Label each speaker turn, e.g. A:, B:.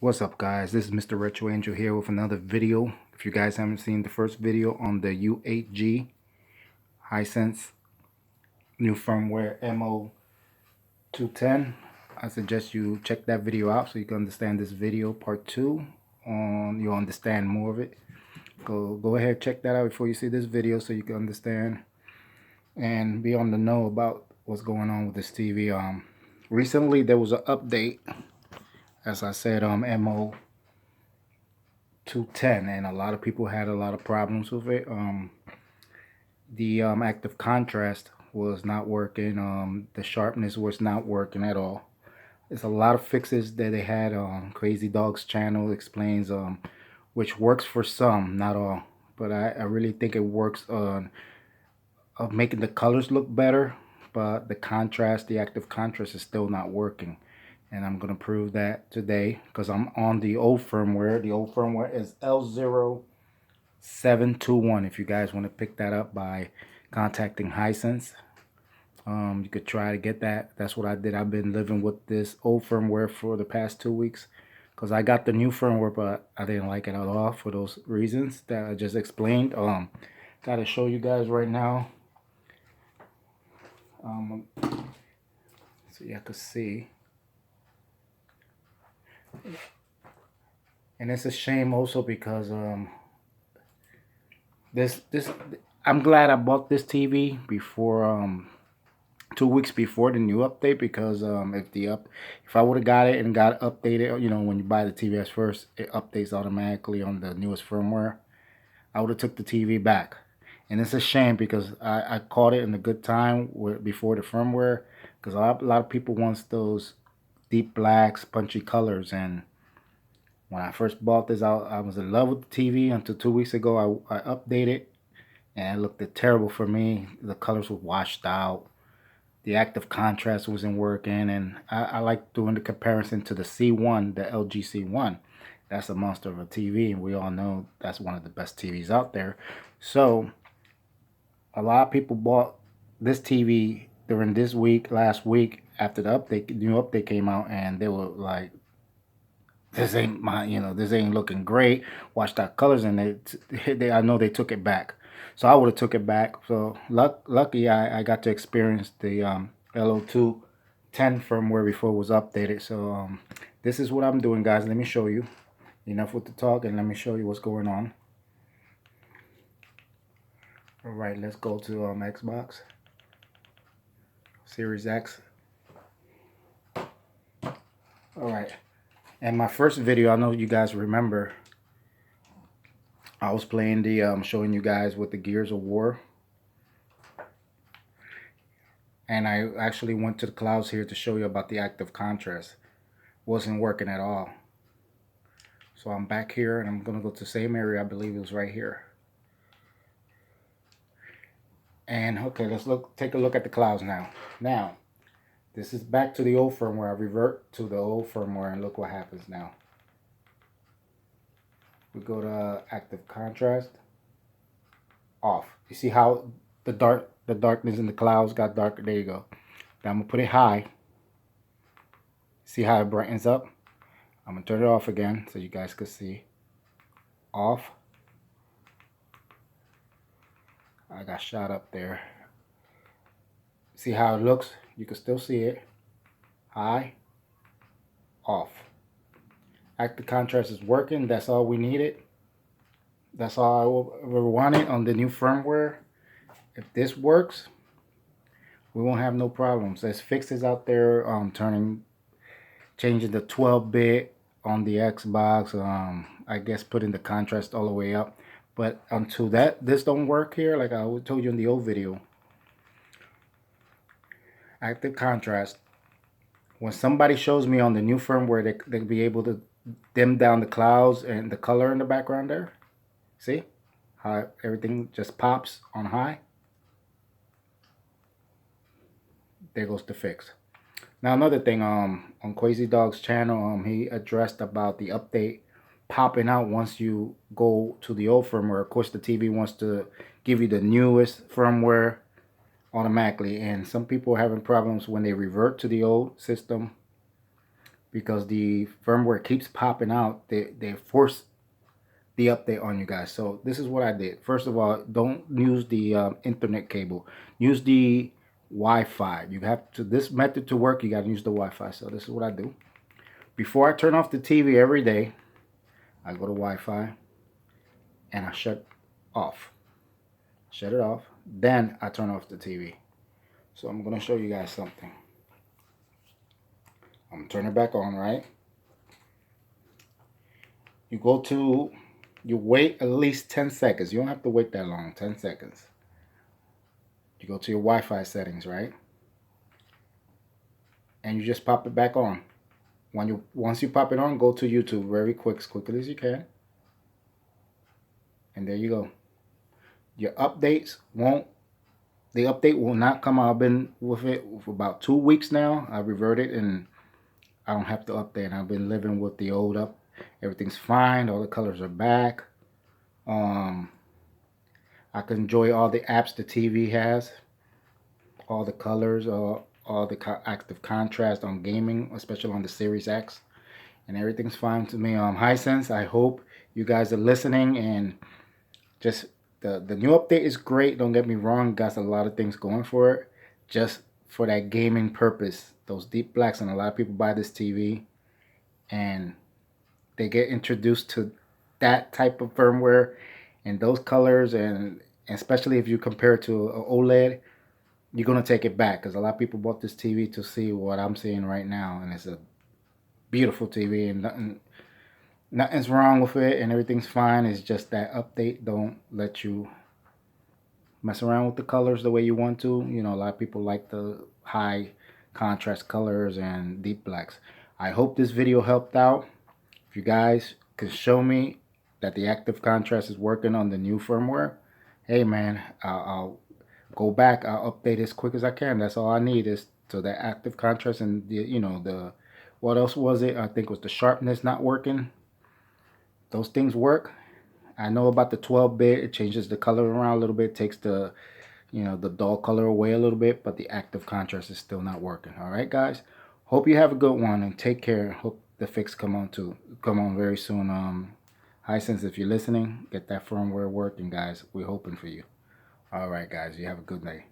A: What's up, guys? This is Mr. Retro Angel here with another video. If you guys haven't seen the first video on the U8G Hisense new firmware MO210, I suggest you check that video out so you can understand this video part 2 on you'll understand more of it. Go ahead, check that out before you see this video so you can understand and be on the know about what's going on with this TV. Recently there was an update, as I said, MO210, and a lot of people had a lot of problems with it. The active contrast was not working. The sharpness was not working at all. There's a lot of fixes that they had. Crazy Dog's channel explains which works for some, not all, but I really think it works on making the colors look better, but the contrast, the active contrast, is still not working. And I'm going to prove that today because I'm on the old firmware. The old firmware is L0721. If you guys want to pick that up by contacting Hisense, you could try to get that. That's what I did. I've been living with this old firmware for the past 2 weeks because I got the new firmware, but I didn't like it at all for those reasons that I just explained. Got to show you guys right now. So you can see. And it's a shame also because this I'm glad I bought this TV before 2 weeks before the new update, because if I would have got it and got updated, you know, when you buy the TV at first, it updates automatically on the newest firmware, I would have took the TV back. And it's a shame because I caught it in a good time before the firmware, because a lot of people wants those deep blacks, punchy colors. And when I first bought this, I was in love with the TV until 2 weeks ago. I updated and it looked terrible for me. The colors were washed out. The active contrast wasn't working. And I like doing the comparison to the C1, the LG C1. That's a monster of a TV, and we all know that's one of the best TVs out there. So a lot of people bought this TV during this week, last week, after the new update came out, and they were like, this ain't this ain't looking great. Watch that colors, and I know they took it back. So I would have took it back. So lucky I got to experience the L0210 firmware before it was updated. So this is what I'm doing, guys. Let me show you. Enough with the talk, and let me show you what's going on. All right, let's go to Xbox Series X. All right. And my first video, I know you guys remember, I was playing the showing you guys with the Gears of War, and I actually went to the clouds here to show you about the active contrast. Wasn't working at all. So I'm back here, and I'm gonna go to the same area. I believe it was right here. And okay, let's take a look at the clouds now. Now, this is back to the old firmware. I revert to the old firmware, and look what happens now. We go to active contrast, off. You see how the darkness in the clouds got darker? There you go. Now I'm gonna put it high. See how it brightens up? I'm gonna turn it off again so you guys can see. Off. I got shot up there. See how it looks? You can still see it. High. Off. Active contrast is working. That's all we needed. That's all I ever wanted on the new firmware. If this works, we won't have no problems. There's fixes out there, changing the 12-bit on the Xbox. I guess putting the contrast all the way up. But until this don't work here, like I told you in the old video, active contrast. When somebody shows me on the new firmware, they'll be able to dim down the clouds and the color in the background there. See how everything just pops on high? There goes the fix. Now another thing, on Crazy Dog's channel, he addressed about the update popping out once you go to the old firmware. Of course, the TV wants to give you the newest firmware automatically, and some people are having problems when they revert to the old system. because the firmware keeps popping out. They force the update on you guys. So this is what I did. First of all, don't use the internet cable. Use the Wi-Fi. You have to, this method to work, you got to use the Wi-Fi. So this is what I do. Before I turn off the TV every day, I go to Wi-Fi and I shut off. Shut it off. Then I turn off the TV. So I'm going to show you guys something. I'm going to turn it back on, right? You go to, you wait at least 10 seconds. You don't have to wait that long, 10 seconds. You go to your Wi-Fi settings, right? And you just pop it back on. Once you pop it on, go to YouTube very quick, as quickly as you can. And there you go. Your updates won't, the update will not come out. I've been with it for about 2 weeks now. I reverted and I don't have to update. I've been living with the old up. Everything's fine. All the colors are back. I can enjoy all the apps the TV has. All the colors, all the active contrast on gaming, especially on the Series X. And everything's fine to me. Hisense, I hope you guys are listening, and just the new update is great. Don't get me wrong, got a lot of things going for it. Just for that gaming purpose, those deep blacks, and a lot of people buy this TV and they get introduced to that type of firmware and those colors, and especially if you compare it to an OLED, you're gonna take it back, because a lot of people bought this TV to see what I'm seeing right now, and it's a beautiful TV, and nothing's wrong with it, and everything's fine. It's just that update don't let you mess around with the colors the way you want to. You know, a lot of people like the high contrast colors and deep blacks. I hope this video helped out. If you guys can show me that the active contrast is working on the new firmware, hey man, I'll go back, I'll update as quick as I can. That's all I need, is so that active contrast and the, you know, the, what else was it? I think it was the sharpness not working. Those things work. I know about the 12-bit, it changes the color around a little bit, takes the, you know, the dull color away a little bit, but the active contrast is still not working. All right, guys. Hope you have a good one, and take care. Hope the fix come on very soon. Hisense, if you're listening, get that firmware working, guys. We're hoping for you. All right, guys. You have a good day.